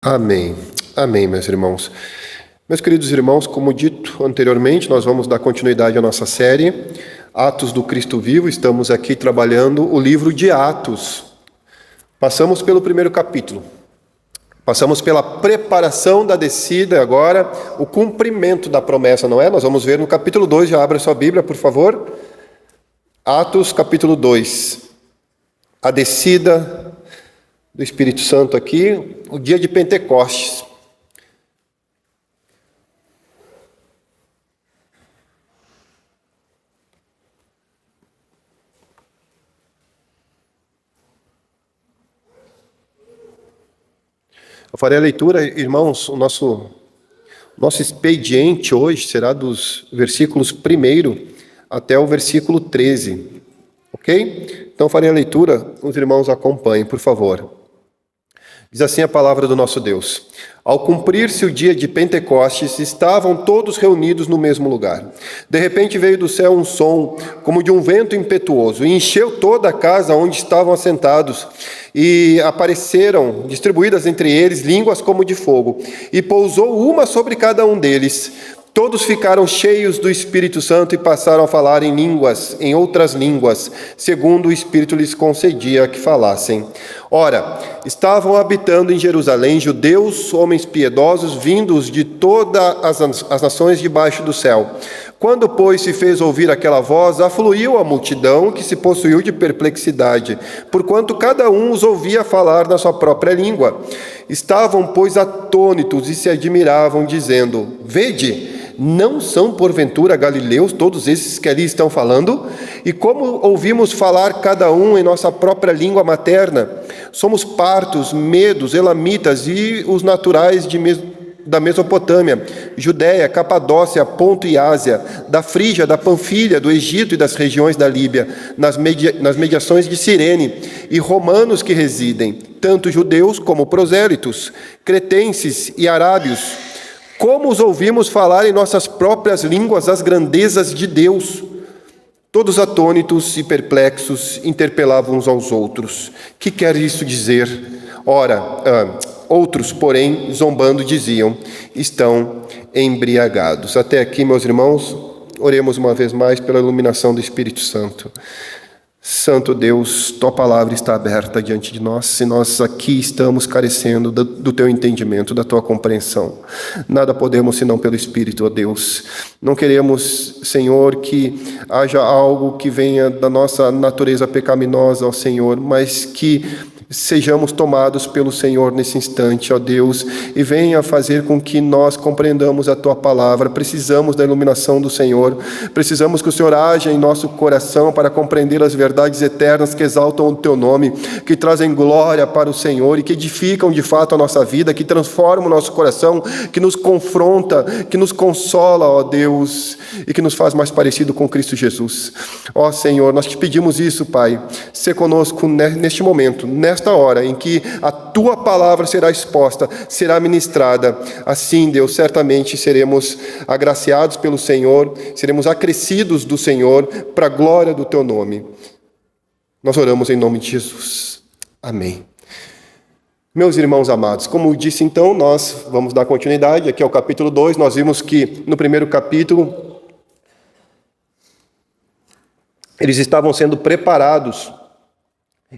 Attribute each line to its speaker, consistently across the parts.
Speaker 1: Amém. Amém, meus irmãos. Meus queridos irmãos, como dito anteriormente, nós vamos dar continuidade à nossa série Atos do Cristo Vivo. Estamos aqui trabalhando o livro de Atos. Passamos pelo primeiro capítulo. Passamos pela preparação da descida, agora o cumprimento da promessa, não é? Nós vamos ver no capítulo 2, já abra sua Bíblia, por favor. Atos, capítulo 2. A descida do Espírito Santo aqui, o dia de Pentecostes. Eu farei a leitura, irmãos, o nosso expediente hoje será dos versículos 1 até o versículo 13, ok? Então farei a leitura, os irmãos acompanhem, por favor. Diz assim a palavra do nosso Deus: Ao cumprir-se o dia de Pentecostes, estavam todos reunidos no mesmo lugar. De repente veio do céu um som, como de um vento impetuoso, e encheu toda a casa onde estavam assentados. E apareceram, distribuídas entre eles, línguas como de fogo, e pousou uma sobre cada um deles. Todos ficaram cheios do Espírito Santo e passaram a falar em línguas, em outras línguas, segundo o Espírito lhes concedia que falassem. Ora, estavam habitando em Jerusalém judeus, homens piedosos, vindos de todas as nações debaixo do céu. Quando, pois, se fez ouvir aquela voz, afluiu a multidão, que se possuiu de perplexidade, porquanto cada um os ouvia falar na sua própria língua. Estavam, pois, atônitos e se admiravam, dizendo: Vede, não são porventura galileus todos esses que ali estão falando? E como ouvimos falar cada um em nossa própria língua materna? Somos partos, medos, elamitas e os naturais da Mesopotâmia, Judéia, Capadócia, Ponto e Ásia, da Frígia, da Panfilha, do Egito e das regiões da Líbia, nas mediações de Cirene, e romanos que residem, tanto judeus como prosélitos, cretenses e arábios. Como os ouvimos falar em nossas próprias línguas as grandezas de Deus? Todos atônitos e perplexos interpelavam uns aos outros. Que quer isso dizer? Outros, porém, zombando, diziam: estão embriagados. Até aqui, meus irmãos, oremos uma vez mais pela iluminação do Espírito Santo. Santo Deus, tua palavra está aberta diante de nós, e nós aqui estamos carecendo do teu entendimento, da tua compreensão. Nada podemos senão pelo Espírito, ó Deus. Não queremos, Senhor, que haja algo que venha da nossa natureza pecaminosa, ó Senhor, mas que sejamos tomados pelo Senhor nesse instante, ó Deus, e venha fazer com que nós compreendamos a Tua palavra. Precisamos da iluminação do Senhor, precisamos que o Senhor haja em nosso coração para compreender as verdades eternas que exaltam o Teu nome, que trazem glória para o Senhor e que edificam de fato a nossa vida, que transformam o nosso coração, que nos confronta, que nos consola, ó Deus, e que nos faz mais parecido com Cristo Jesus. Ó Senhor, nós te pedimos isso, Pai, sê conosco neste momento, nesta hora em que a Tua palavra será exposta, será ministrada. Assim, Deus, certamente seremos agraciados pelo Senhor, seremos acrescidos do Senhor para a glória do Teu nome. Nós oramos em nome de Jesus. Amém. Meus irmãos amados, como disse então, nós vamos dar continuidade aqui ao capítulo 2. Nós vimos que no primeiro capítulo eles estavam sendo preparados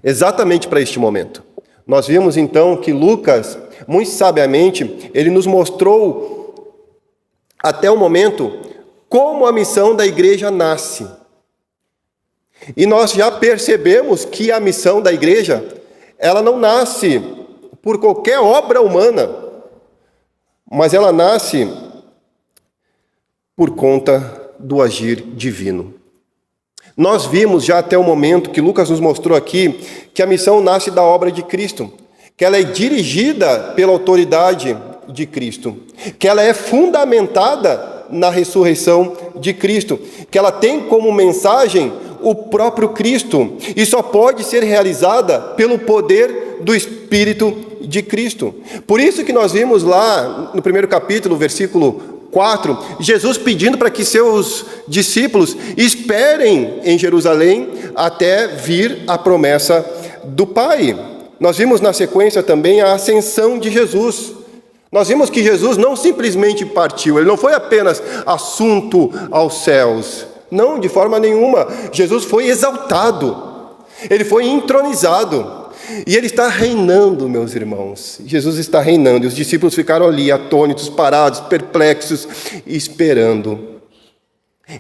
Speaker 1: exatamente para este momento. Nós vimos então que Lucas, muito sabiamente, ele nos mostrou até o momento como a missão da igreja nasce. E nós já percebemos que a missão da igreja, ela não nasce por qualquer obra humana, mas ela nasce por conta do agir divino. Nós vimos já até o momento que Lucas nos mostrou aqui que a missão nasce da obra de Cristo, que ela é dirigida pela autoridade de Cristo, que ela é fundamentada na ressurreição de Cristo, que ela tem como mensagem o próprio Cristo e só pode ser realizada pelo poder do Espírito de Cristo. Por isso que nós vimos lá no primeiro capítulo, versículo 4, Jesus pedindo para que seus discípulos esperem em Jerusalém até vir a promessa do Pai. nós vimos na sequência também a ascensão de Jesus. Nós vimos que Jesus não simplesmente partiu, ele não foi apenas assunto aos céus. Não, de forma nenhuma. Jesus foi exaltado, ele foi entronizado. E ele está reinando, meus irmãos. Jesus está reinando. E os discípulos ficaram ali, atônitos, parados, perplexos, esperando.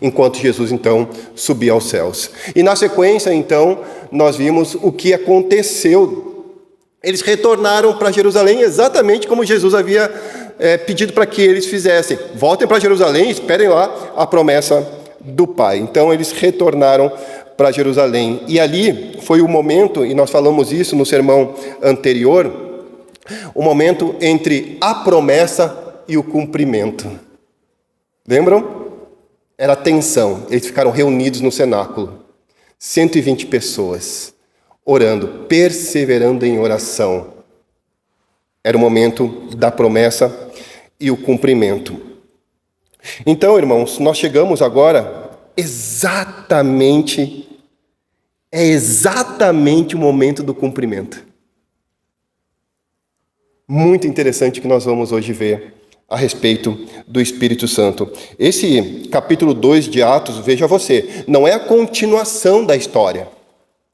Speaker 1: Enquanto Jesus, então, subia aos céus. E na sequência, então, nós vimos o que aconteceu. Eles retornaram para Jerusalém exatamente como Jesus havia pedido para que eles fizessem. Voltem para Jerusalém, esperem lá a promessa do Pai. Então, eles retornaram para Jerusalém. E ali foi o momento, e nós falamos isso no sermão anterior, o momento entre a promessa e o cumprimento. Lembram? Era tensão. Eles ficaram reunidos no cenáculo. 120 pessoas, orando, perseverando em oração. Era o momento da promessa e o cumprimento. Então, irmãos, nós chegamos agora exatamente o momento do cumprimento. Muito interessante que nós vamos hoje ver a respeito do Espírito Santo. Esse capítulo 2 de Atos, veja você, não é a continuação da história.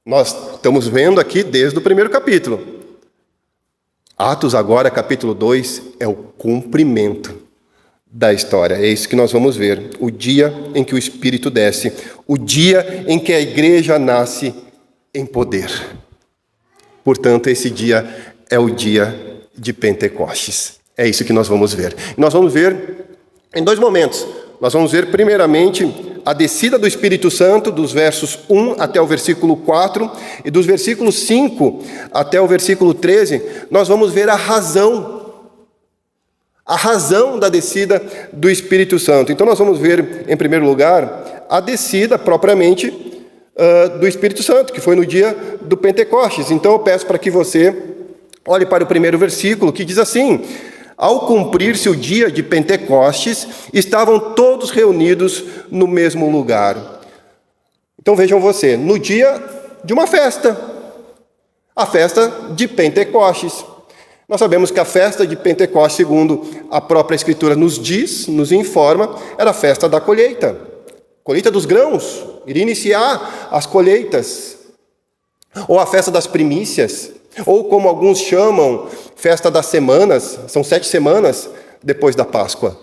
Speaker 1: Nós estamos vendo aqui desde o primeiro capítulo. Atos agora, capítulo 2, é o cumprimento da história. É isso que nós vamos ver. O dia em que o Espírito desce. O dia em que a igreja nasce em poder. Portanto, esse dia é o dia de Pentecostes. É isso que nós vamos ver. Nós vamos ver em dois momentos. Nós vamos ver, primeiramente, a descida do Espírito Santo, dos versos 1 até o versículo 4, e dos versículos 5 até o versículo 13, nós vamos ver a razão da descida do Espírito Santo. Então nós vamos ver, em primeiro lugar, a descida propriamente do Espírito Santo, que foi no dia do Pentecostes. Então eu peço para que você olhe para o primeiro versículo, que diz assim: ao cumprir-se o dia de Pentecostes, estavam todos reunidos no mesmo lugar. Então vejam você, no dia de uma festa, a festa de Pentecostes. Nós sabemos que a festa de Pentecostes, segundo a própria Escritura nos diz, nos informa, era a festa da colheita. Colheita dos grãos, iria iniciar as colheitas. Ou a festa das primícias, ou como alguns chamam, festa das semanas, são 7 semanas depois da Páscoa.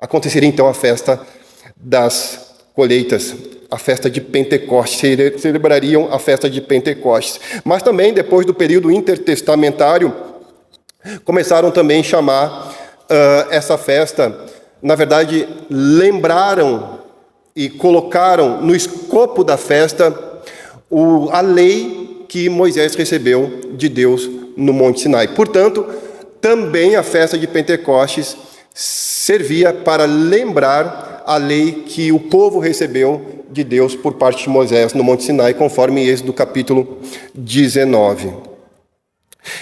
Speaker 1: Aconteceria então a festa das colheitas, a festa de Pentecostes, celebrariam a festa de Pentecostes. Mas também, depois do período intertestamentário, começaram também a chamar essa festa, na verdade, lembraram e colocaram no escopo da festa a lei que Moisés recebeu de Deus no Monte Sinai. Portanto, também a festa de Pentecostes servia para lembrar a lei que o povo recebeu de Deus por parte de Moisés no Monte Sinai, conforme Êxodo capítulo 19.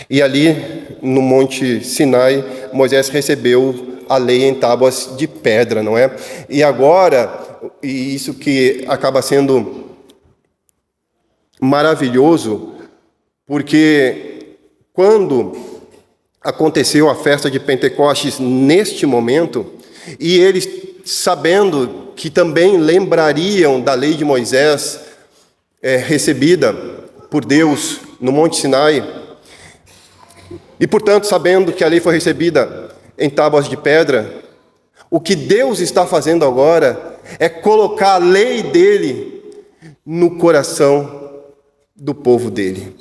Speaker 1: E ali, no Monte Sinai, Moisés recebeu a lei em tábuas de pedra, não é? E agora, e isso que acaba sendo maravilhoso, porque quando aconteceu a festa de Pentecostes neste momento, e eles, sabendo que também lembrariam da lei de Moisés, recebida por Deus no Monte Sinai, e, portanto, sabendo que a lei foi recebida em tábuas de pedra, o que Deus está fazendo agora é colocar a lei dele no coração do povo dele.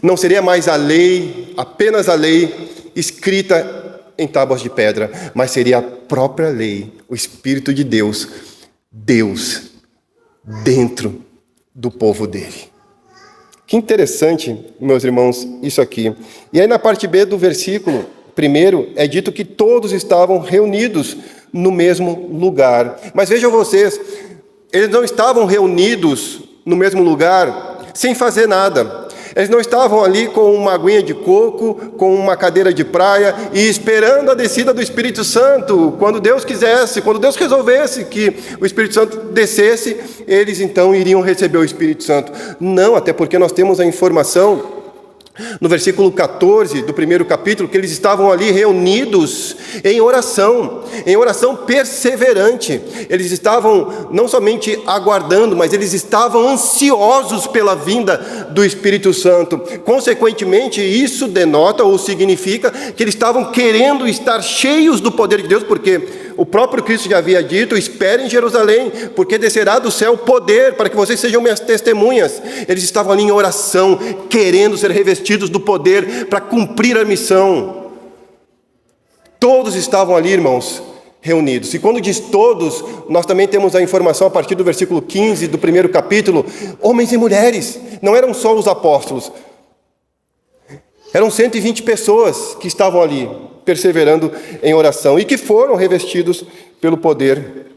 Speaker 1: Não seria mais a lei, apenas a lei escrita em tábuas de pedra, mas seria a própria lei, o Espírito de Deus, Deus dentro do povo dele. Que interessante, meus irmãos, isso aqui. E aí na parte B do versículo 1 é dito que todos estavam reunidos no mesmo lugar. Mas vejam vocês, eles não estavam reunidos no mesmo lugar sem fazer nada. Eles não estavam ali com uma aguinha de coco, com uma cadeira de praia e esperando a descida do Espírito Santo. Quando Deus quisesse, quando Deus resolvesse que o Espírito Santo descesse, eles então iriam receber o Espírito Santo. Não, até porque nós temos a informação no versículo 14 do primeiro capítulo, que eles estavam ali reunidos em oração perseverante. Eles estavam não somente aguardando, mas eles estavam ansiosos pela vinda do Espírito Santo. Consequentemente, isso denota ou significa que eles estavam querendo estar cheios do poder de Deus, porque o próprio Cristo já havia dito: esperem em Jerusalém, porque descerá do céu poder para que vocês sejam minhas testemunhas. Eles estavam ali em oração, querendo ser revestidos do poder para cumprir a missão. Todos estavam ali, irmãos, reunidos. E quando diz todos, nós também temos a informação a partir do versículo 15 do primeiro capítulo: homens e mulheres, não eram só os apóstolos. Eram 120 pessoas que estavam ali, perseverando em oração, e que foram revestidos pelo poder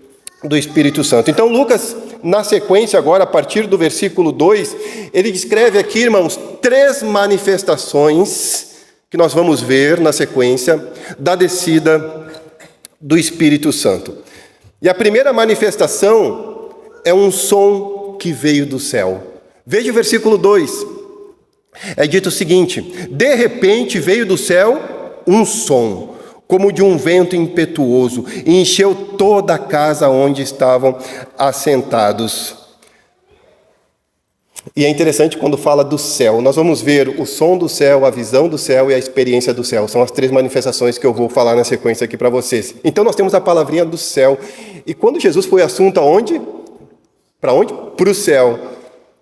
Speaker 1: do Espírito Santo. Então Lucas, na sequência agora, a partir do versículo 2, ele descreve aqui, irmãos, 3 manifestações que nós vamos ver na sequência da descida do Espírito Santo. E a primeira manifestação é um som que veio do céu. Veja o versículo 2. É dito o seguinte: de repente veio do céu um som, como de um vento impetuoso, e encheu toda a casa onde estavam assentados. E é interessante quando fala do céu. Nós vamos ver o som do céu, a visão do céu e a experiência do céu. São as 3 manifestações que eu vou falar na sequência aqui para vocês. Então nós temos a palavrinha do céu. E quando Jesus foi assunto aonde? Para onde? Para o céu.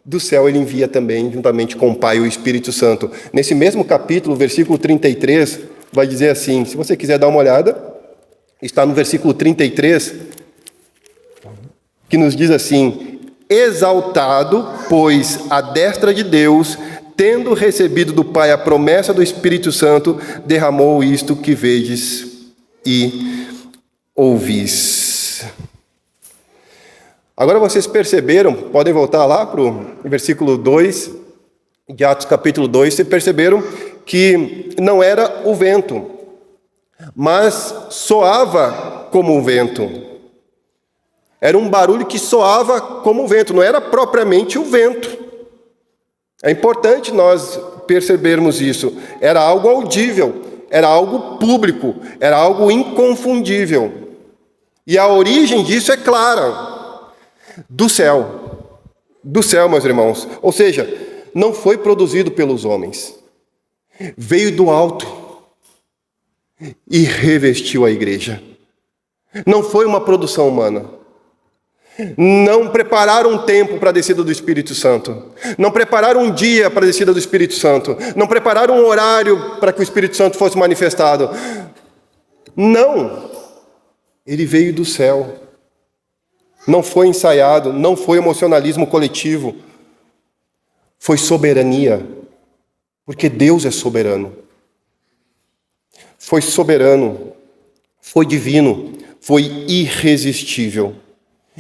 Speaker 1: Do céu ele envia também, juntamente com o Pai, o Espírito Santo. Nesse mesmo capítulo, versículo 33, vai dizer assim, se você quiser dar uma olhada, está no versículo 33, que nos diz assim: exaltado, pois, à destra de Deus, tendo recebido do Pai a promessa do Espírito Santo, derramou isto que vedes e ouvis. Agora vocês perceberam, podem voltar lá para o versículo 2, de Atos capítulo 2, vocês perceberam que não era o vento, mas soava como um vento. Era um barulho que soava como um vento, não era propriamente o vento. É importante nós percebermos isso. Era algo audível, era algo público, era algo inconfundível. E a origem disso é clara. Do céu, meus irmãos. Ou seja, não foi produzido pelos homens. Veio do alto e revestiu a igreja. Não foi uma produção humana. Não prepararam um tempo para a descida do Espírito Santo. Não prepararam um dia para a descida do Espírito Santo. Não prepararam um horário para que o Espírito Santo fosse manifestado. Não. Ele veio do céu. Não foi ensaiado, não foi emocionalismo coletivo. Foi soberania, porque Deus é soberano. Foi soberano, foi divino, foi irresistível.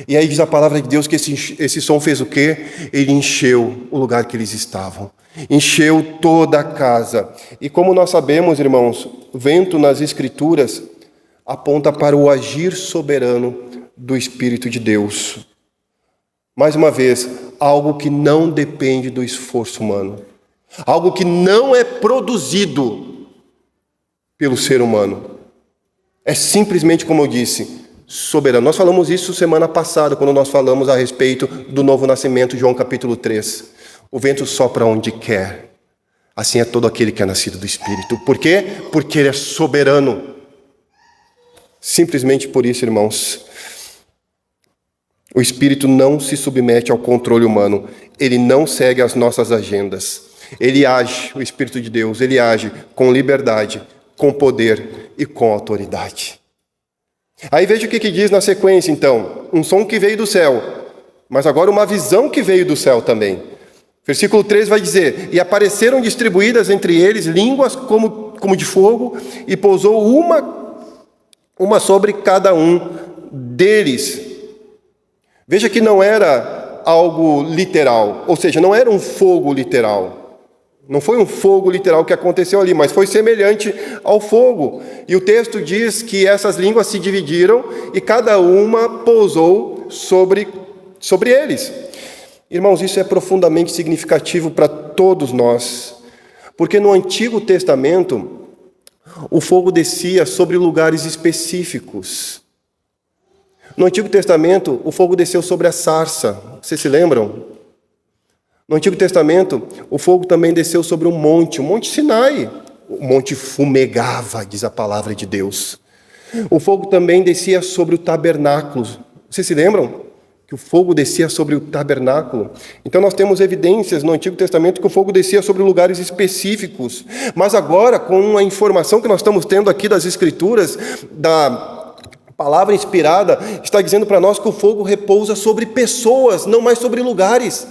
Speaker 1: E aí diz a palavra de Deus que esse som fez o quê? Ele encheu o lugar que eles estavam. Encheu toda a casa. E como nós sabemos, irmãos, vento nas Escrituras aponta para o agir soberano do Espírito de Deus. Mais uma vez, algo que não depende do esforço humano. Algo que não é produzido pelo ser humano. É simplesmente, como eu disse, soberano. Nós falamos isso semana passada, quando nós falamos a respeito do novo nascimento, João capítulo 3. O vento sopra onde quer. Assim é todo aquele que é nascido do Espírito. Por quê? Porque ele é soberano. Simplesmente por isso, irmãos. O Espírito não se submete ao controle humano. Ele não segue as nossas agendas. Ele age, o Espírito de Deus, ele age com liberdade, com poder e com autoridade. Aí veja o que diz na sequência, então. Um som que veio do céu, mas agora uma visão que veio do céu também. Versículo 3 vai dizer: e apareceram distribuídas entre eles línguas como de fogo, e pousou uma sobre cada um deles. Veja que não era algo literal, ou seja, não era um fogo literal. Não foi um fogo literal que aconteceu ali, mas foi semelhante ao fogo. E o texto diz que essas línguas se dividiram e cada uma pousou sobre eles. Irmãos, isso é profundamente significativo para todos nós, Porque no Antigo Testamento, o fogo descia sobre lugares específicos. No Antigo Testamento, o fogo desceu sobre a sarça. Vocês se lembram? No Antigo Testamento, o fogo também desceu sobre um monte, o Monte Sinai. O monte fumegava, diz a palavra de Deus. O fogo também descia sobre o tabernáculo. Vocês se lembram? Que o fogo descia sobre o tabernáculo. Então nós temos evidências no Antigo Testamento que o fogo descia sobre lugares específicos. Mas agora, com a informação que nós estamos tendo aqui das Escrituras, da palavra inspirada, está dizendo para nós que o fogo repousa sobre pessoas, não mais sobre lugares.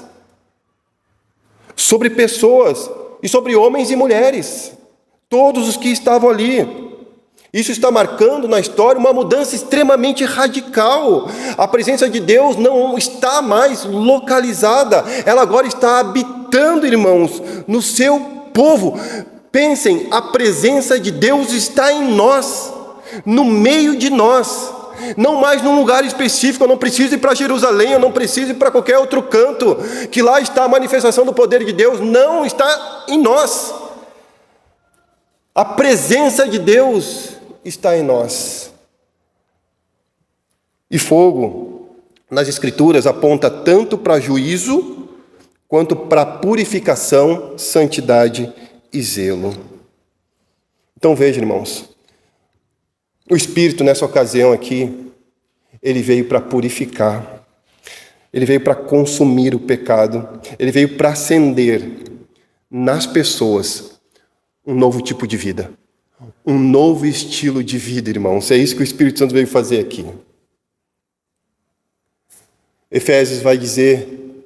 Speaker 1: Sobre pessoas, e sobre homens e mulheres. Todos os que estavam ali. Isso está marcando na história uma mudança extremamente radical. A presença de Deus não está mais localizada. Ela agora está habitando, irmãos, no seu povo. Pensem, a presença de Deus está em nós, no meio de nós. Não mais num lugar específico. Eu não preciso ir para Jerusalém, eu não preciso ir para qualquer outro canto, que lá está a manifestação do poder de Deus. Não, está em nós. A presença de Deus está em nós. E fogo, nas Escrituras, aponta tanto para juízo, quanto para purificação, santidade e zelo. Então veja, irmãos, o Espírito nessa ocasião aqui, ele veio para purificar, ele veio para consumir o pecado, ele veio para acender nas pessoas um novo tipo de vida. Um novo estilo de vida, irmãos. É isso que o Espírito Santo veio fazer aqui. Efésios vai dizer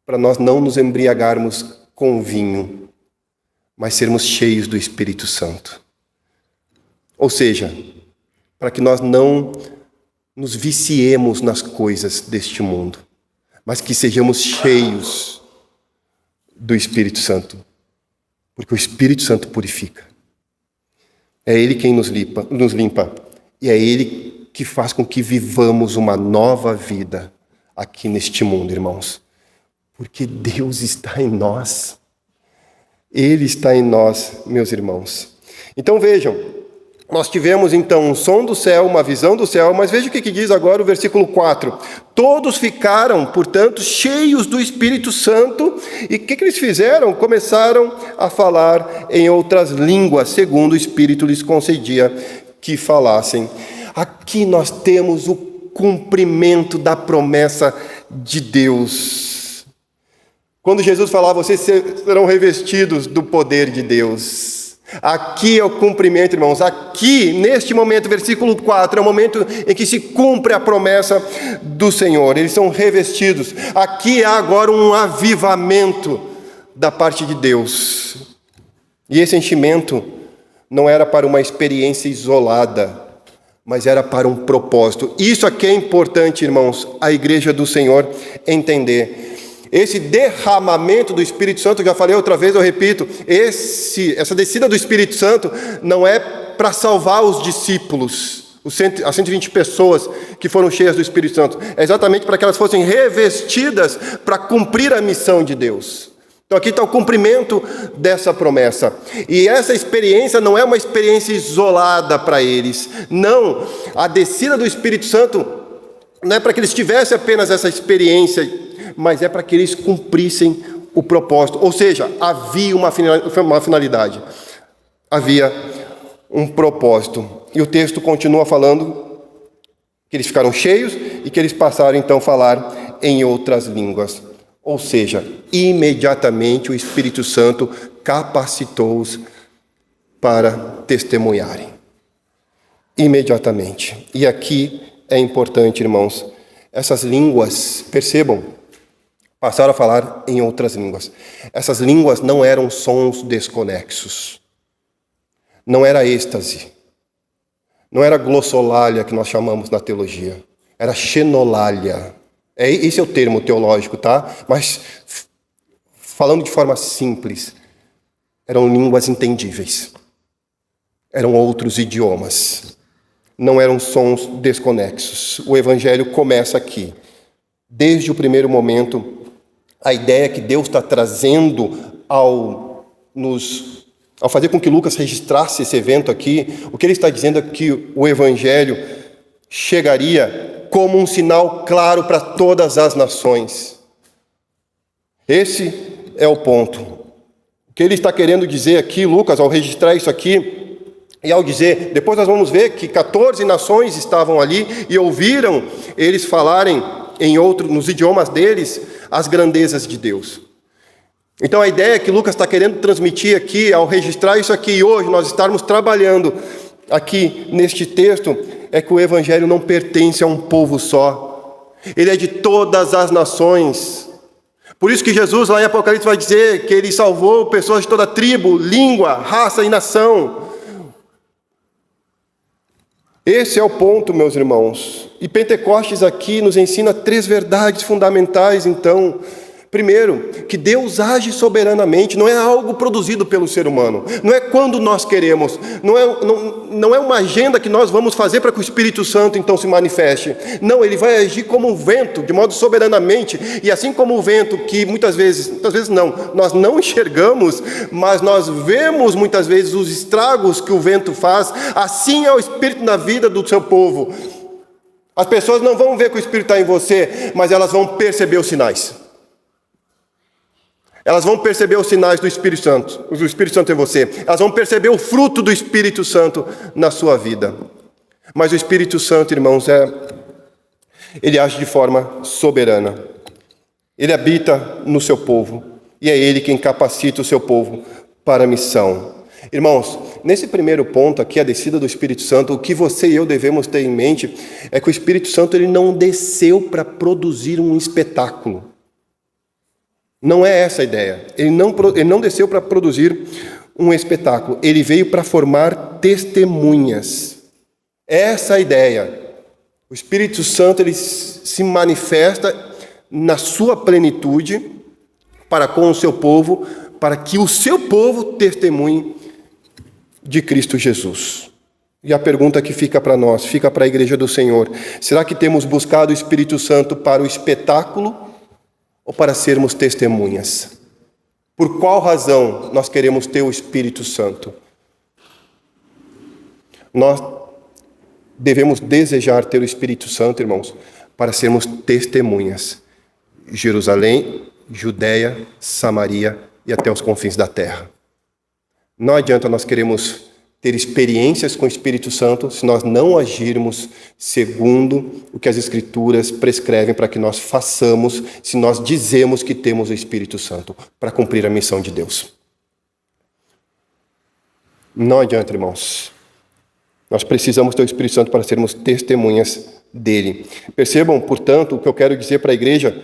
Speaker 1: para nós não nos embriagarmos com vinho, mas sermos cheios do Espírito Santo. Ou seja, para que nós não nos viciemos nas coisas deste mundo, mas que sejamos cheios do Espírito Santo, porque o Espírito Santo purifica. É Ele quem nos limpa, e é Ele que faz com que vivamos uma nova vida aqui neste mundo, irmãos. Porque Deus está em nós. Ele está em nós, meus irmãos. Então vejam, nós tivemos então um som do céu, uma visão do céu, mas veja o que diz agora o versículo 4. Todos ficaram, portanto, cheios do Espírito Santo, e o que eles fizeram? Começaram a falar em outras línguas, segundo o Espírito lhes concedia que falassem. Aqui nós temos o cumprimento da promessa de Deus. Quando Jesus falava, vocês serão revestidos do poder de Deus. Aqui é o cumprimento, irmãos. Aqui, neste momento, versículo 4, é o momento em que se cumpre a promessa do Senhor. Eles são revestidos. Aqui há agora um avivamento da parte de Deus. E esse enchimento não era para uma experiência isolada, mas era para um propósito. Isso aqui é importante, irmãos, a igreja do Senhor entender. Esse derramamento do Espírito Santo, já falei outra vez, eu repito, essa descida do Espírito Santo não é para salvar os discípulos, as 120 pessoas que foram cheias do Espírito Santo. É exatamente para que elas fossem revestidas para cumprir a missão de Deus. Então aqui está o cumprimento dessa promessa. E essa experiência não é uma experiência isolada para eles. Não, a descida do Espírito Santo não é para que eles tivessem apenas essa experiência, mas é para que eles cumprissem o propósito. Ou seja, havia uma finalidade, havia um propósito. E o texto continua falando que eles ficaram cheios e que eles passaram então a falar em outras línguas. Ou seja, imediatamente o Espírito Santo capacitou-os para testemunharem. Imediatamente. E aqui é importante, irmãos, essas línguas, percebam, passaram a falar em outras línguas. Essas línguas não eram sons desconexos. Não era êxtase. Não era glossolalia que nós chamamos na teologia. Era xenolalia. Esse é o termo teológico, tá? Mas, falando de forma simples, eram línguas entendíveis. Eram outros idiomas. Não eram sons desconexos. O Evangelho começa aqui. Desde o primeiro momento, a ideia que Deus está trazendo ao ao fazer com que Lucas registrasse esse evento aqui, o que ele está dizendo é que o Evangelho chegaria como um sinal claro para todas as nações. Esse é o ponto. O que ele está querendo dizer aqui, Lucas, ao registrar isso aqui, e ao dizer, depois nós vamos ver que 14 nações estavam ali e ouviram eles falarem nos idiomas deles, as grandezas de Deus. Então a ideia que Lucas está querendo transmitir aqui, ao registrar isso aqui e hoje nós estarmos trabalhando aqui neste texto, é que o Evangelho não pertence a um povo só. Ele é de todas as nações. Por isso que Jesus lá em Apocalipse vai dizer que ele salvou pessoas de toda tribo, língua, raça e nação. Esse é o ponto, meus irmãos. E Pentecostes aqui nos ensina 3 verdades fundamentais, então. Primeiro, que Deus age soberanamente, não é algo produzido pelo ser humano, não é quando nós queremos, não é uma agenda que nós vamos fazer para que o Espírito Santo então se manifeste. Não, ele vai agir como um vento, de modo soberanamente, e assim como o vento que muitas vezes não, nós não enxergamos, mas nós vemos muitas vezes os estragos que o vento faz, assim é o Espírito na vida do seu povo. As pessoas não vão ver que o Espírito está em você, mas elas vão perceber os sinais. Elas vão perceber os sinais do Espírito Santo em você. Elas vão perceber o fruto do Espírito Santo na sua vida. Mas o Espírito Santo, irmãos, ele age de forma soberana. Ele habita no seu povo. E é ele quem capacita o seu povo para a missão. Irmãos, nesse primeiro ponto aqui, a descida do Espírito Santo, o que você e eu devemos ter em mente é que o Espírito Santo ele não desceu para produzir um espetáculo. Não é essa a ideia. Ele não desceu para produzir um espetáculo. Ele veio para formar testemunhas. Essa é a ideia. O Espírito Santo ele se manifesta na sua plenitude para com o seu povo, para que o seu povo testemunhe de Cristo Jesus. E a pergunta que fica para nós, fica para a Igreja do Senhor: será que temos buscado o Espírito Santo para o espetáculo ou para sermos testemunhas? Por qual razão nós queremos ter o Espírito Santo? Nós devemos desejar ter o Espírito Santo, irmãos, para sermos testemunhas. Jerusalém, Judeia, Samaria e até os confins da terra. Não adianta nós queremos ter experiências com o Espírito Santo se nós não agirmos segundo o que as Escrituras prescrevem para que nós façamos, se nós dizemos que temos o Espírito Santo para cumprir a missão de Deus. Não adianta, irmãos. Nós precisamos ter o Espírito Santo para sermos testemunhas dele. Percebam, portanto, o que eu quero dizer para a igreja,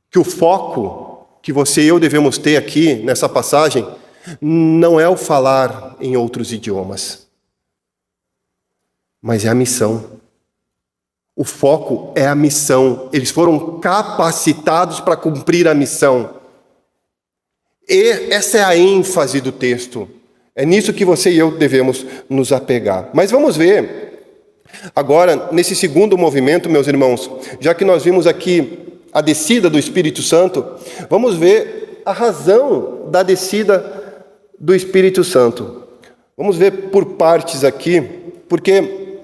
Speaker 1: que o foco que você e eu devemos ter aqui nessa passagem não é o falar em outros idiomas, mas é a missão. O foco é a missão. Eles foram capacitados para cumprir a missão. E essa é a ênfase do texto. É nisso que você e eu devemos nos apegar. Mas vamos ver agora, nesse segundo movimento, meus irmãos, já que nós vimos aqui a descida do Espírito Santo, vamos ver a razão da descida do Espírito Santo. Vamos ver por partes aqui, porque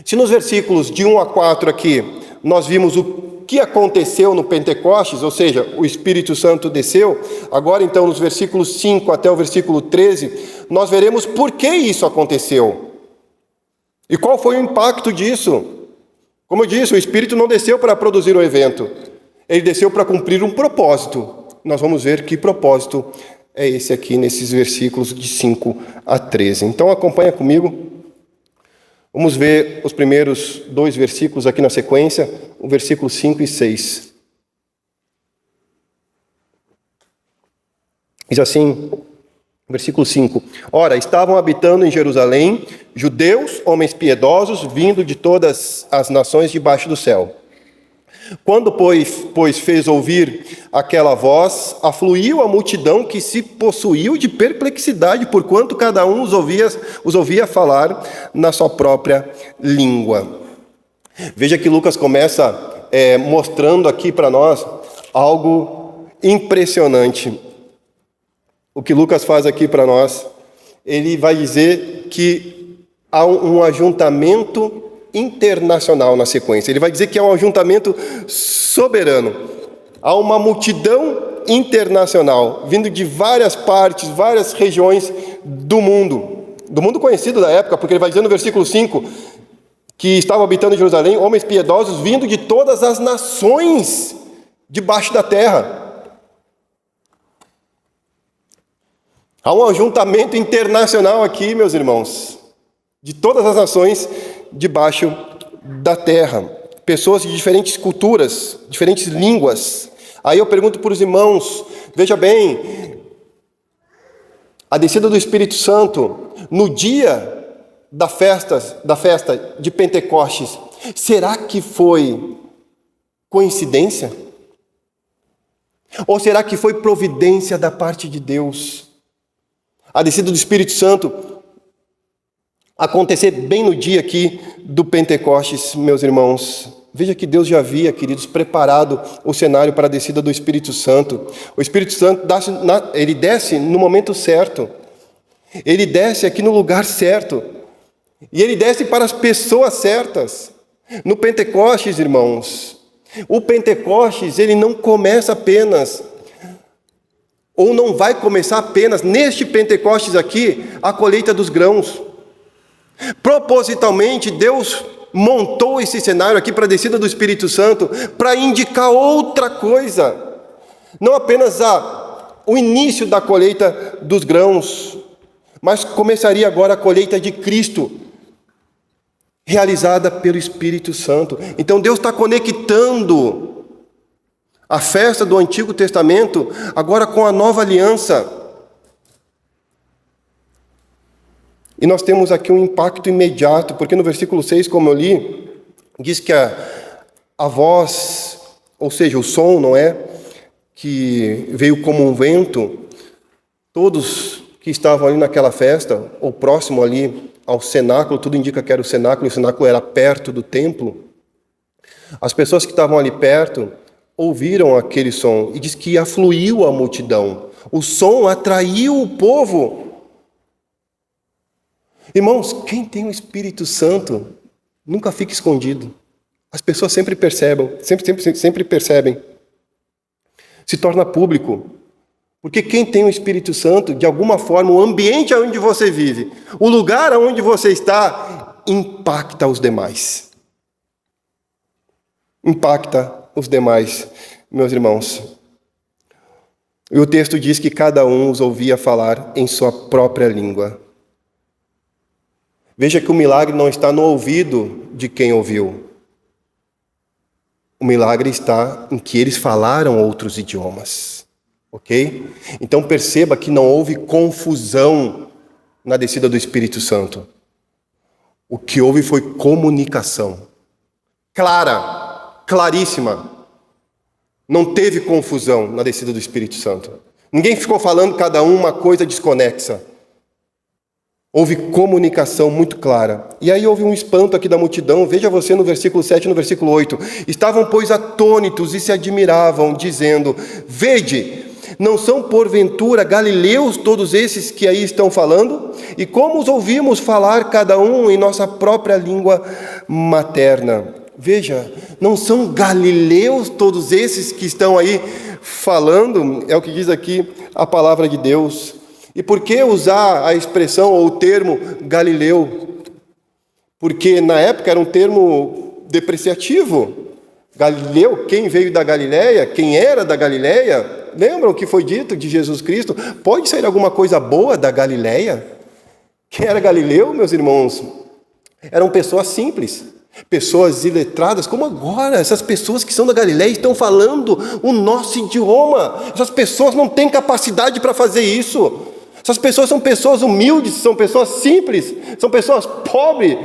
Speaker 1: se nos versículos de 1 a 4 aqui, nós vimos o que aconteceu no Pentecostes, ou seja, o Espírito Santo desceu, agora então nos versículos 5 até o versículo 13, nós veremos por que isso aconteceu. E qual foi o impacto disso? Como eu disse, o Espírito não desceu para produzir um evento, ele desceu para cumprir um propósito. Nós vamos ver que propósito é esse aqui, nesses versículos de 5 a 13. Então acompanha comigo. Vamos ver os primeiros 2 versículos aqui na sequência, o versículo 5 e 6. Diz assim, versículo 5. Ora, estavam habitando em Jerusalém judeus, homens piedosos, vindo de todas as nações debaixo do céu. Quando, pois, fez ouvir aquela voz, afluiu a multidão que se possuiu de perplexidade, porquanto cada um os ouvia falar na sua própria língua. Veja que Lucas começa mostrando aqui para nós algo impressionante. o que Lucas faz aqui para nós, ele vai dizer que há um ajuntamento internacional na sequência. Ele vai dizer que é um ajuntamento soberano. Há uma multidão internacional, vindo de várias partes, várias regiões do mundo conhecido da época, porque ele vai dizer no versículo 5, que estavam habitando em Jerusalém, homens piedosos vindo de todas as nações debaixo da terra. Há um ajuntamento internacional aqui, meus irmãos, de todas as nações debaixo da terra. Pessoas de diferentes culturas, diferentes línguas. Aí eu pergunto para os irmãos, veja bem, a descida do Espírito Santo no dia da festa de Pentecostes, será que foi coincidência? Ou será que foi providência da parte de Deus? A descida do Espírito Santo acontecer bem no dia aqui do Pentecostes, meus irmãos. Veja que Deus já havia, queridos, preparado o cenário para a descida do Espírito Santo. O Espírito Santo, ele desce no momento certo. Ele desce aqui no lugar certo. E ele desce para as pessoas certas. No Pentecostes, irmãos, o Pentecostes, ele não começa apenas, ou não vai começar apenas neste Pentecostes aqui, a colheita dos grãos. Propositalmente, Deus montou esse cenário aqui para a descida do Espírito Santo para indicar outra coisa. Não apenas o início da colheita dos grãos, mas começaria agora a colheita de Cristo, realizada pelo Espírito Santo. Então Deus está conectando a festa do Antigo Testamento agora com a nova aliança. E nós temos aqui um impacto imediato, porque no versículo 6, como eu li, diz que a voz, ou seja, o som, não é? Que veio como um vento, todos que estavam ali naquela festa, ou próximo ali ao cenáculo, tudo indica que era o cenáculo era perto do templo. As pessoas que estavam ali perto ouviram aquele som, e diz que afluiu a multidão. O som atraiu o povo. Irmãos, quem tem o Espírito Santo nunca fica escondido. As pessoas sempre percebem, sempre percebem. Se torna público. Porque quem tem o Espírito Santo, de alguma forma, o ambiente onde você vive, o lugar onde você está, impacta os demais. Impacta os demais, meus irmãos. E o texto diz que cada um os ouvia falar em sua própria língua. Veja que o milagre não está no ouvido de quem ouviu. O milagre está em que eles falaram outros idiomas. Ok? Então perceba que não houve confusão na descida do Espírito Santo. O que houve foi comunicação. Clara, claríssima. Não teve confusão na descida do Espírito Santo. Ninguém ficou falando cada um uma coisa desconexa. Houve comunicação muito clara. E aí houve um espanto aqui da multidão. Veja você no versículo 7 e no versículo 8. Estavam, pois, atônitos e se admiravam, dizendo: Vede, não são porventura galileus todos esses que aí estão falando? E como os ouvimos falar cada um em nossa própria língua materna? Veja, não são galileus todos esses que estão aí falando? É o que diz aqui a palavra de Deus. E por que usar a expressão ou o termo Galileu? Porque na época era um termo depreciativo. Galileu, quem veio da Galileia, quem era da Galileia, lembram o que foi dito de Jesus Cristo? Pode sair alguma coisa boa da Galileia? Quem era Galileu, meus irmãos? Eram pessoas simples, pessoas iletradas, como agora. Essas pessoas que são da Galileia estão falando o nosso idioma. Essas pessoas não têm capacidade para fazer isso. Essas pessoas são pessoas humildes, são pessoas simples, são pessoas pobres,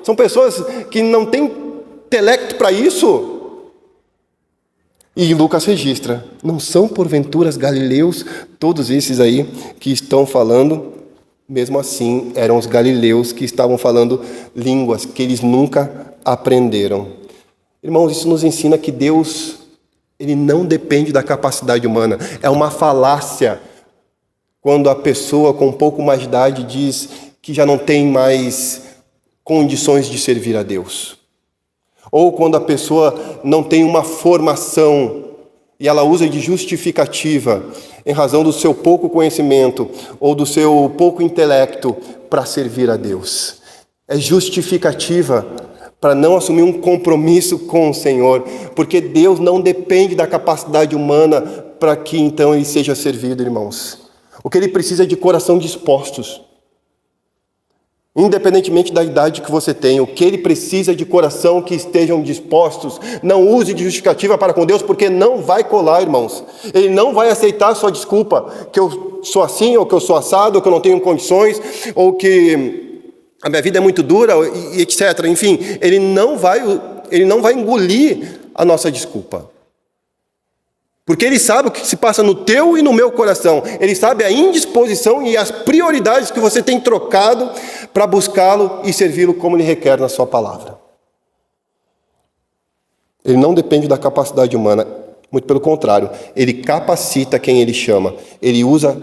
Speaker 1: são pessoas que não têm intelecto para isso. E Lucas registra, não são porventura galileus todos esses aí que estão falando? Mesmo assim, eram os galileus que estavam falando línguas que eles nunca aprenderam. Irmãos, isso nos ensina que Deus, ele não depende da capacidade humana. É uma falácia quando a pessoa com um pouco mais de idade diz que já não tem mais condições de servir a Deus. Ou quando a pessoa não tem uma formação e ela usa de justificativa em razão do seu pouco conhecimento ou do seu pouco intelecto para servir a Deus. É justificativa para não assumir um compromisso com o Senhor, porque Deus não depende da capacidade humana para que então ele seja servido, irmãos. O que ele precisa é de coração dispostos. Independentemente da idade que você tem, o que ele precisa é de coração que estejam dispostos. Não use de justificativa para com Deus, porque não vai colar, irmãos. Ele não vai aceitar a sua desculpa, que eu sou assim, ou que eu sou assado, ou que eu não tenho condições, ou que a minha vida é muito dura, e etc. Enfim, ele não vai engolir a nossa desculpa. Porque ele sabe o que se passa no teu e no meu coração. Ele sabe a indisposição e as prioridades que você tem trocado para buscá-lo e servi-lo como ele requer na sua palavra. Ele não depende da capacidade humana, muito pelo contrário. Ele capacita quem ele chama. Ele usa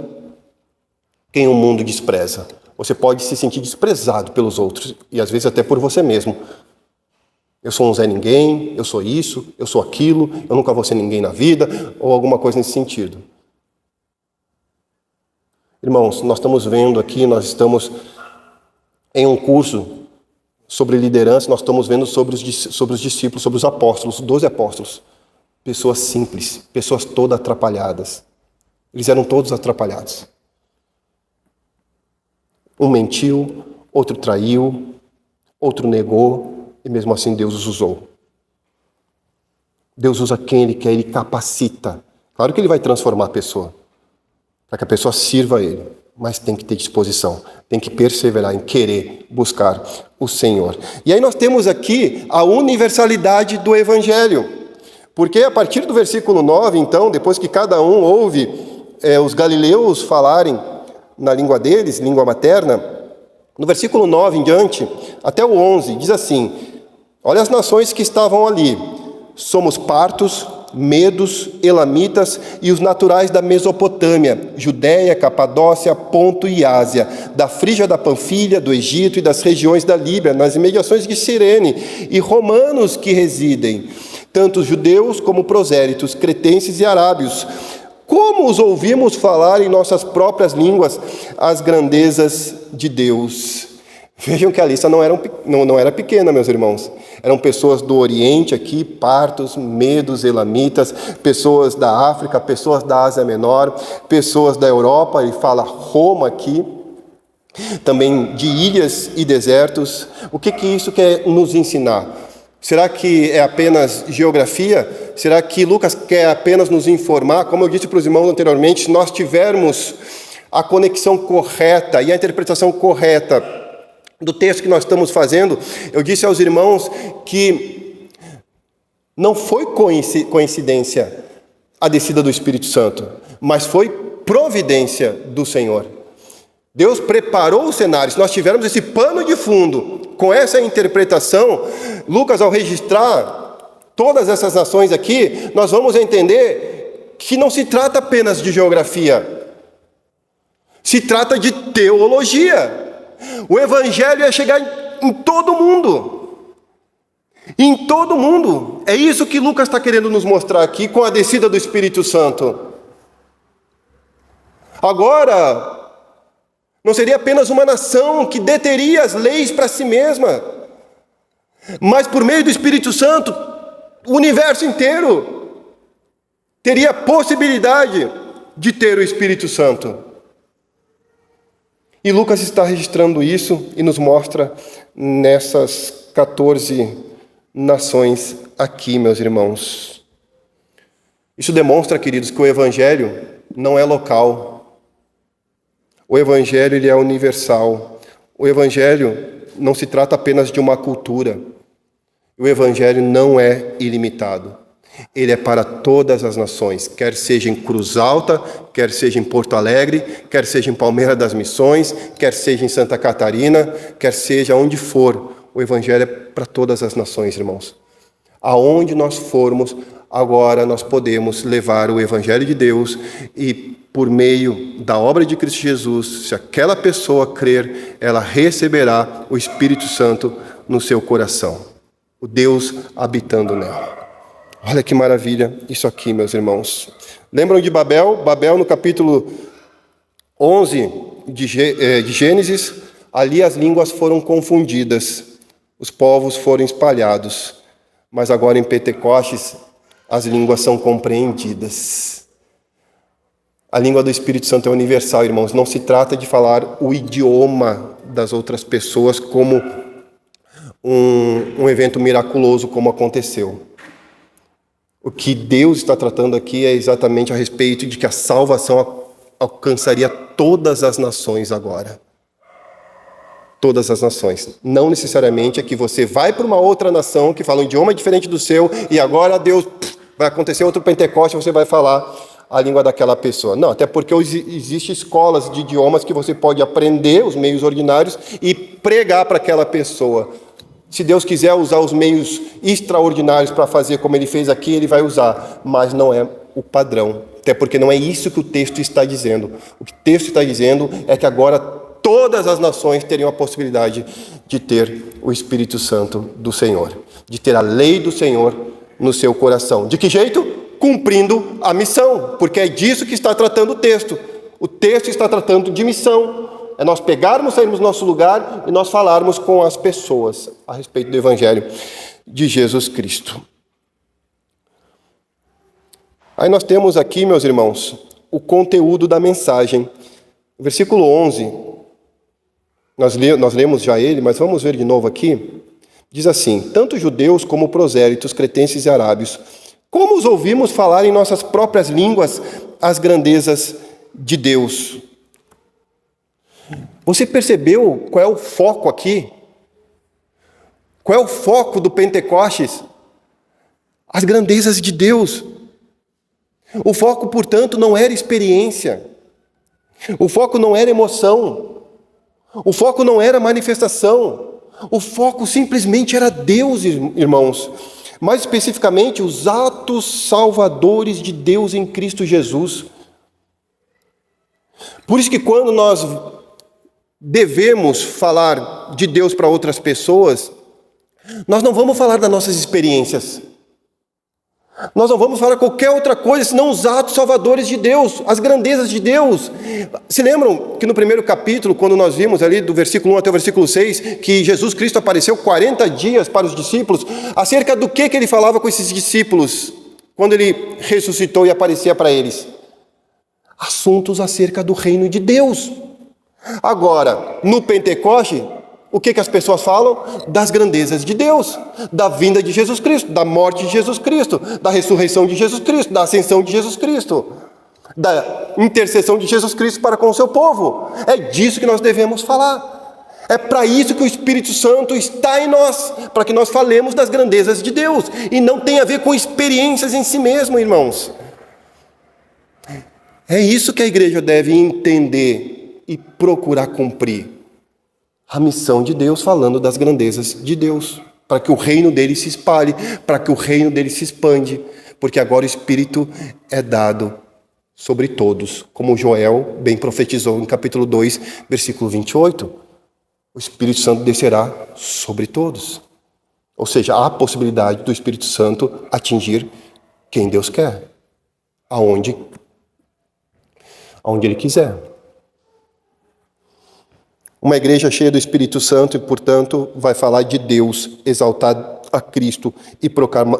Speaker 1: quem o mundo despreza. Você pode se sentir desprezado pelos outros e às vezes até por você mesmo. Eu sou um Zé Ninguém, eu sou isso, eu sou aquilo, eu nunca vou ser ninguém na vida, ou alguma coisa nesse sentido. Irmãos, nós estamos vendo aqui, nós estamos em um curso sobre liderança, nós estamos vendo sobre os discípulos, sobre os apóstolos, 12 apóstolos. Pessoas simples, pessoas todas atrapalhadas. Eles eram todos atrapalhados. Um mentiu, outro traiu, outro negou, e mesmo assim Deus os usou. Deus usa quem Ele quer, Ele capacita. Claro que Ele vai transformar a pessoa, para que a pessoa sirva a Ele, mas tem que ter disposição, tem que perseverar em querer buscar o Senhor. E aí nós temos aqui a universalidade do Evangelho, porque a partir do versículo 9, então, depois que cada um ouve os galileus falarem na língua deles, língua materna, no versículo 9 em diante, até o 11, diz assim: olha as nações que estavam ali. Somos partos, medos, elamitas e os naturais da Mesopotâmia, Judéia, Capadócia, Ponto e Ásia, da Frígia da Panfilha, do Egito e das regiões da Líbia, nas imediações de Cirene, e romanos que residem, tanto judeus como prosélitos, cretenses e arábios. Como os ouvimos falar em nossas próprias línguas as grandezas de Deus? Vejam que a lista não era pequena, meus irmãos. Eram pessoas do Oriente aqui, partos, medos, elamitas, pessoas da África, pessoas da Ásia Menor, pessoas da Europa, ele fala Roma aqui, também de ilhas e desertos. O que isso quer nos ensinar? Será que é apenas geografia? Será que Lucas quer apenas nos informar? Como eu disse para os irmãos anteriormente, se nós tivermos a conexão correta e a interpretação correta do texto que nós estamos fazendo, eu disse aos irmãos que não foi coincidência a descida do Espírito Santo, mas foi providência do Senhor. Deus preparou o cenário. Se nós tivermos esse pano de fundo, com essa interpretação, Lucas, ao registrar todas essas nações aqui, nós vamos entender que não se trata apenas de geografia, se trata de teologia. O Evangelho é chegar em todo mundo. Em todo mundo. É isso que Lucas está querendo nos mostrar aqui com a descida do Espírito Santo. Agora, não seria apenas uma nação que deteria as leis para si mesma, mas por meio do Espírito Santo, o universo inteiro teria a possibilidade de ter o Espírito Santo. E Lucas está registrando isso e nos mostra nessas 14 nações aqui, meus irmãos. Isso demonstra, queridos, que o Evangelho não é local. O Evangelho, ele é universal. O Evangelho não se trata apenas de uma cultura. O Evangelho não é ilimitado. Ele é para todas as nações, quer seja em Cruz Alta, quer seja em Porto Alegre, quer seja em Palmeira das Missões, quer seja em Santa Catarina, quer seja onde for. O Evangelho é para todas as nações, irmãos. Aonde nós formos, agora nós podemos levar o Evangelho de Deus e, por meio da obra de Cristo Jesus, se aquela pessoa crer, ela receberá o Espírito Santo no seu coração, o Deus habitando nela. Olha que maravilha isso aqui, meus irmãos. Lembram de Babel? Babel, no capítulo 11 de Gênesis, ali as línguas foram confundidas, os povos foram espalhados, mas agora em Pentecostes as línguas são compreendidas. A língua do Espírito Santo é universal, irmãos. Não se trata de falar o idioma das outras pessoas como um evento miraculoso, como aconteceu. O que Deus está tratando aqui é exatamente a respeito de que a salvação alcançaria todas as nações agora. Todas as nações. Não necessariamente é que você vai para uma outra nação que fala um idioma diferente do seu e agora Deus vai acontecer outro Pentecoste e você vai falar a língua daquela pessoa. Não, até porque existem escolas de idiomas que você pode aprender, os meios ordinários, e pregar para aquela pessoa. Se Deus quiser usar os meios extraordinários para fazer como Ele fez aqui, Ele vai usar, mas não é o padrão. Até porque não é isso que o texto está dizendo. O que o texto está dizendo é que agora todas as nações teriam a possibilidade de ter o Espírito Santo do Senhor, de ter a lei do Senhor no seu coração. De que jeito? Cumprindo a missão, porque é disso que está tratando o texto. O texto está tratando de missão. É nós pegarmos, sairmos do nosso lugar e nós falarmos com as pessoas a respeito do Evangelho de Jesus Cristo. Aí nós temos aqui, meus irmãos, o conteúdo da mensagem. Versículo 11, nós lemos já ele, mas vamos ver de novo aqui. Diz assim: tanto judeus como prosélitos, cretenses e arábios, como os ouvimos falar em nossas próprias línguas as grandezas de Deus. Você percebeu qual é o foco aqui? Qual é o foco do Pentecostes? As grandezas de Deus. O foco, portanto, não era experiência. O foco não era emoção. O foco não era manifestação. O foco simplesmente era Deus, irmãos. Mais especificamente, os atos salvadores de Deus em Cristo Jesus. Por isso que quando nós devemos falar de Deus para outras pessoas, nós não vamos falar das nossas experiências. Nós não vamos falar qualquer outra coisa, senão os atos salvadores de Deus, as grandezas de Deus. Se lembram que no primeiro capítulo, quando nós vimos ali do versículo 1 até o versículo 6, que Jesus Cristo apareceu 40 dias para os discípulos, acerca do que ele falava com esses discípulos, quando ele ressuscitou e aparecia para eles? Assuntos acerca do reino de Deus. Agora, no Pentecoste, o que as pessoas falam? Das grandezas de Deus, da vinda de Jesus Cristo, da morte de Jesus Cristo, da ressurreição de Jesus Cristo, da ascensão de Jesus Cristo, da intercessão de Jesus Cristo para com o seu povo. É disso que nós devemos falar. É para isso que o Espírito Santo está em nós, para que nós falemos das grandezas de Deus, e não tem a ver com experiências em si mesmo, irmãos. É isso que a igreja deve entender e procurar cumprir. A missão de Deus falando das grandezas de Deus, para que o reino dele se espalhe, para que o reino dele se expande, porque agora o Espírito é dado sobre todos, como Joel bem profetizou em capítulo 2, versículo 28. O Espírito Santo descerá sobre todos. Ou seja, há a possibilidade do Espírito Santo atingir quem Deus quer, aonde Ele quiser. Uma igreja cheia do Espírito Santo e, portanto, vai falar de Deus, exaltar a Cristo e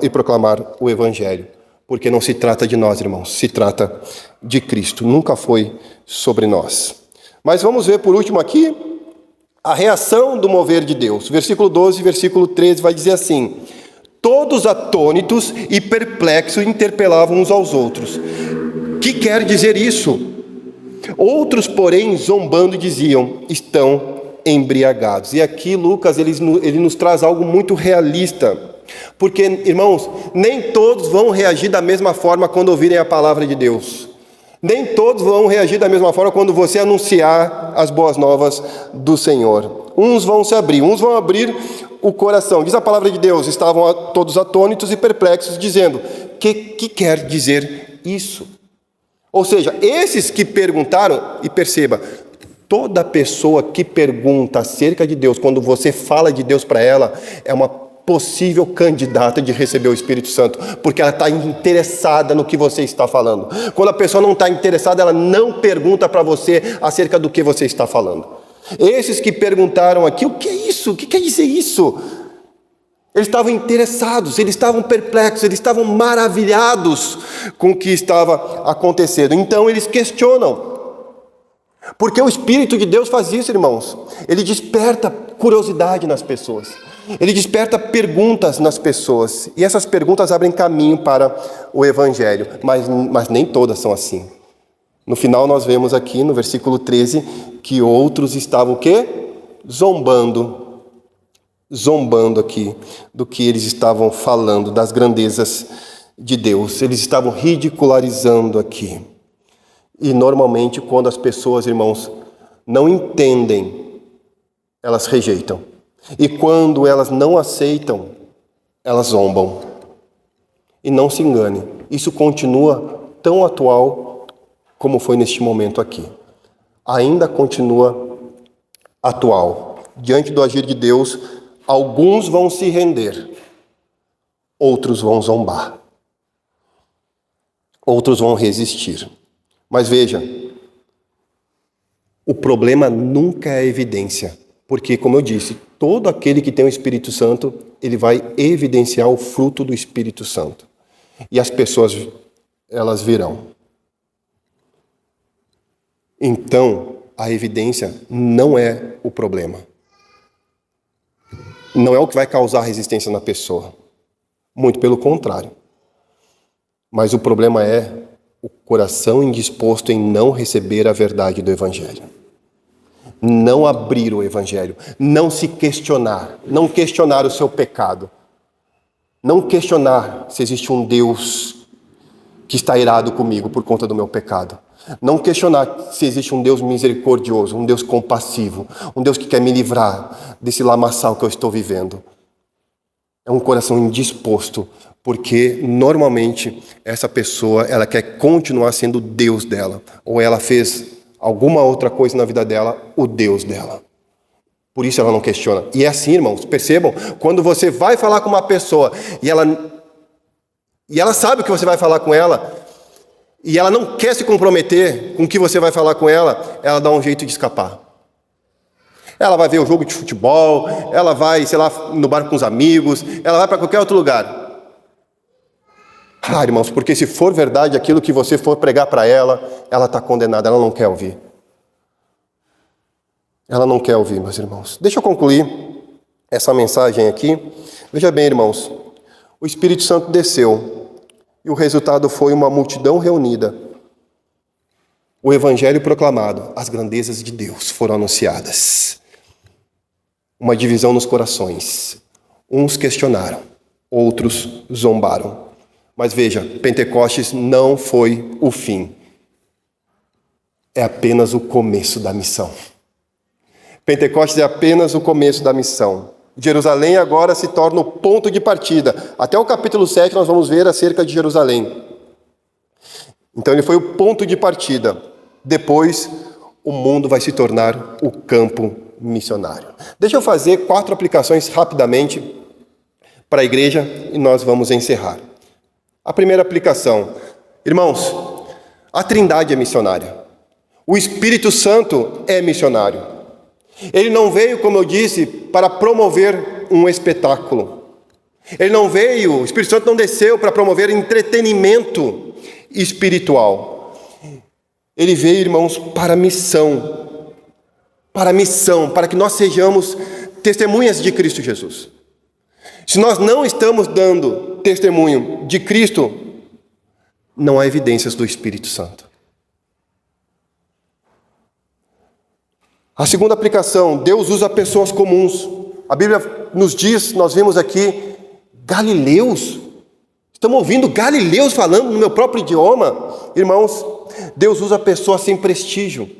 Speaker 1: proclamar o Evangelho. Porque não se trata de nós, irmãos, se trata de Cristo. Nunca foi sobre nós. Mas vamos ver por último aqui a reação do mover de Deus. Versículo 12 e versículo 13 vai dizer assim: todos atônitos e perplexos interpelavam uns aos outros. Que quer dizer isso? Outros, porém, zombando, diziam: estão embriagados. E aqui Lucas ele nos traz algo muito realista, porque, irmãos, nem todos vão reagir da mesma forma quando ouvirem a palavra de Deus. Nem todos vão reagir da mesma forma quando você anunciar as boas novas do Senhor. Uns vão se abrir, uns vão abrir o coração. Diz a palavra de Deus, estavam todos atônitos e perplexos, dizendo, que quer dizer isso? Ou seja, esses que perguntaram, e perceba, toda pessoa que pergunta acerca de Deus, quando você fala de Deus para ela, é uma possível candidata de receber o Espírito Santo, porque ela está interessada no que você está falando. Quando a pessoa não está interessada, ela não pergunta para você acerca do que você está falando. Esses que perguntaram aqui, o que é isso? O que quer dizer isso? Eles estavam interessados, eles estavam perplexos, eles estavam maravilhados com o que estava acontecendo. Então eles questionam. Porque o Espírito de Deus faz isso, irmãos. Ele desperta curiosidade nas pessoas. Ele desperta perguntas nas pessoas. E essas perguntas abrem caminho para o Evangelho. Mas nem todas são assim. No final nós vemos aqui no versículo 13 que outros estavam o quê? Zombando aqui do que eles estavam falando, das grandezas de Deus. Eles estavam ridicularizando aqui. E normalmente quando as pessoas, irmãos, não entendem, elas rejeitam. E quando elas não aceitam, elas zombam. E não se engane, isso continua tão atual como foi neste momento aqui. Ainda continua atual. Diante do agir de Deus, alguns vão se render, outros vão zombar, outros vão resistir. Mas veja, o problema nunca é a evidência, porque, como eu disse, todo aquele que tem o Espírito Santo, ele vai evidenciar o fruto do Espírito Santo. E as pessoas, elas virão. Então, a evidência não é o problema. Não é o que vai causar resistência na pessoa. Muito pelo contrário. Mas o problema é o coração indisposto em não receber a verdade do Evangelho. Não abrir o Evangelho. Não se questionar. Não questionar o seu pecado. Não questionar se existe um Deus que está irado comigo por conta do meu pecado. Não questionar se existe um Deus misericordioso, um Deus compassivo, um Deus que quer me livrar desse lamaçal que eu estou vivendo. É um coração indisposto, porque normalmente essa pessoa, ela quer continuar sendo o Deus dela, ou ela fez alguma outra coisa na vida dela, o Deus dela. Por isso ela não questiona. E é assim, irmãos, percebam, quando você vai falar com uma pessoa e ela sabe o que você vai falar com ela, e ela não quer se comprometer com o que você vai falar com ela, ela dá um jeito de escapar. Ela vai ver o jogo de futebol, ela vai, sei lá, no bar com os amigos, ela vai para qualquer outro lugar. Ah, irmãos, porque se for verdade aquilo que você for pregar para ela, ela está condenada, ela não quer ouvir. Ela não quer ouvir, meus irmãos. Deixa eu concluir essa mensagem aqui. Veja bem, irmãos, o Espírito Santo desceu e o resultado foi uma multidão reunida. O Evangelho proclamado, as grandezas de Deus foram anunciadas. Uma divisão nos corações. Uns questionaram, outros zombaram. Mas veja, Pentecostes não foi o fim. É apenas o começo da missão. Pentecostes é apenas o começo da missão. Jerusalém agora se torna o ponto de partida. Até o capítulo 7 nós vamos ver acerca de Jerusalém. Então ele foi o ponto de partida. Depois o mundo vai se tornar o campo missionário. Deixa eu fazer 4 aplicações rapidamente para a igreja e nós vamos encerrar. A primeira aplicação. Irmãos, a Trindade é missionária. O Espírito Santo é missionário. Ele não veio, como eu disse, para promover um espetáculo. Ele não veio, o Espírito Santo não desceu para promover entretenimento espiritual. Ele veio, irmãos, para a missão. Para a missão, para que nós sejamos testemunhas de Cristo Jesus. Se nós não estamos dando testemunho de Cristo, não há evidências do Espírito Santo. A segunda aplicação, Deus usa pessoas comuns. A Bíblia nos diz, nós vimos aqui, galileus. Estamos ouvindo galileus falando no meu próprio idioma. Irmãos, Deus usa pessoas sem prestígio.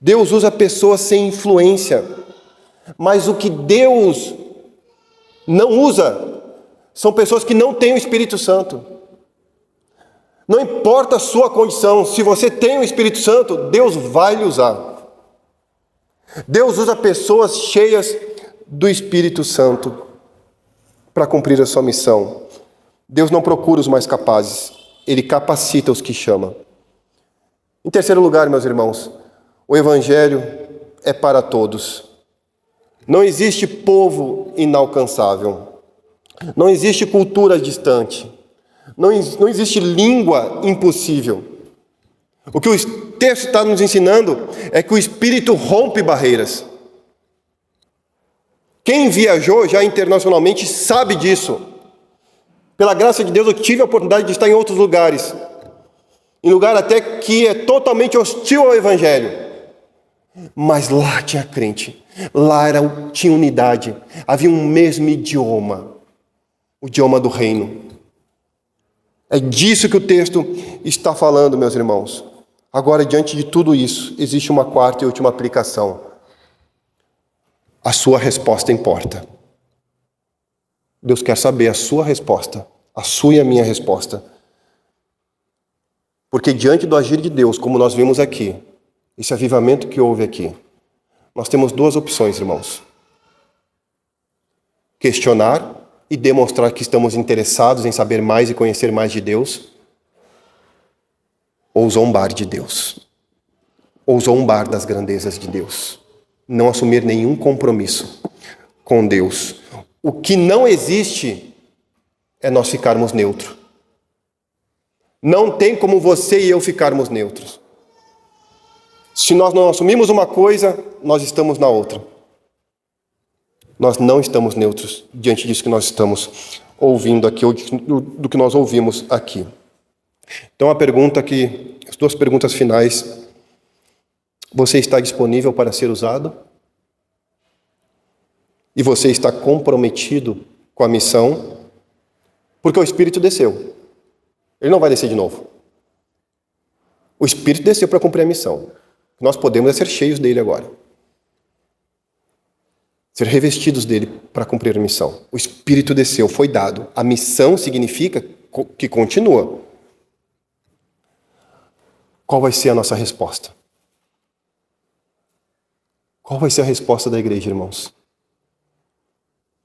Speaker 1: Deus usa pessoas sem influência. Mas o que Deus não usa são pessoas que não têm o Espírito Santo. Não importa a sua condição, se você tem o Espírito Santo, Deus vai lhe usar. Deus usa pessoas cheias do Espírito Santo para cumprir a sua missão. Deus não procura os mais capazes, Ele capacita os que chama. Em terceiro lugar, meus irmãos, o Evangelho é para todos. Não existe povo inalcançável. Não existe cultura distante. Não existe língua impossível. O que o texto está nos ensinando é que o Espírito rompe barreiras. Quem viajou já internacionalmente sabe disso. Pela graça de Deus, eu tive a oportunidade de estar em outros lugares. Em lugar até que é totalmente hostil ao Evangelho. Mas lá tinha crente. Lá tinha unidade. Havia um mesmo idioma. O idioma do reino. É disso que o texto está falando, meus irmãos. Agora, diante de tudo isso, existe uma quarta e última aplicação. A sua resposta importa. Deus quer saber a sua resposta, a sua e a minha resposta. Porque diante do agir de Deus, como nós vimos aqui, esse avivamento que houve aqui, nós temos duas opções, irmãos. Questionar e demonstrar que estamos interessados em saber mais e conhecer mais de Deus, ou zombar de Deus, ou zombar das grandezas de Deus, não assumir nenhum compromisso com Deus. O que não existe é nós ficarmos neutros. Não tem como você e eu ficarmos neutros. Se nós não assumimos uma coisa, nós estamos na outra. Nós não estamos neutros diante disso que nós estamos ouvindo aqui, ou do que nós ouvimos aqui. Então, as duas perguntas finais. Você está disponível para ser usado? E você está comprometido com a missão? Porque o Espírito desceu. Ele não vai descer de novo. O Espírito desceu para cumprir a missão. Nós podemos ser cheios dele agora. Ser revestidos dele para cumprir a missão. O Espírito desceu, foi dado. A missão significa que continua. Qual vai ser a nossa resposta? Qual vai ser a resposta da igreja, irmãos?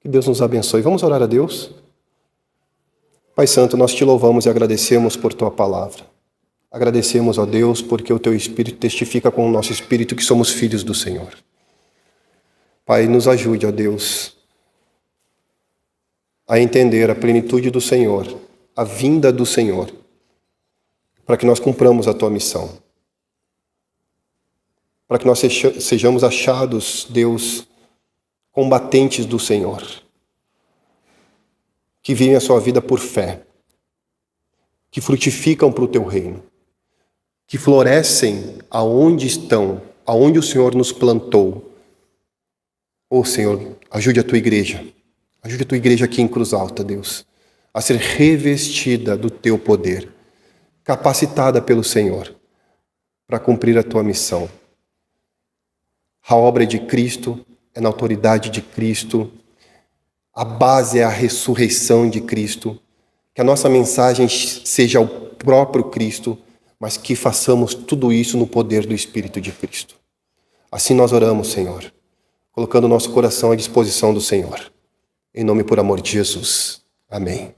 Speaker 1: Que Deus nos abençoe. Vamos orar a Deus? Pai Santo, nós te louvamos e agradecemos por tua palavra. Agradecemos, ó Deus, porque o teu Espírito testifica com o nosso espírito que somos filhos do Senhor. Pai, nos ajude, ó Deus, a entender a plenitude do Senhor, a vinda do Senhor, para que nós cumpramos a tua missão. Para que nós sejamos achados, Deus, combatentes do Senhor, que vivem a sua vida por fé, que frutificam para o teu reino, que florescem aonde estão, aonde o Senhor nos plantou. Ô Senhor, ajude a tua igreja aqui em Cruz Alta, Deus, a ser revestida do teu poder, capacitada pelo Senhor para cumprir a tua missão. A obra de Cristo é na autoridade de Cristo, a base é a ressurreição de Cristo, que a nossa mensagem seja o próprio Cristo, mas que façamos tudo isso no poder do Espírito de Cristo. Assim nós oramos, Senhor, colocando o nosso coração à disposição do Senhor. Em nome e por amor de Jesus. Amém.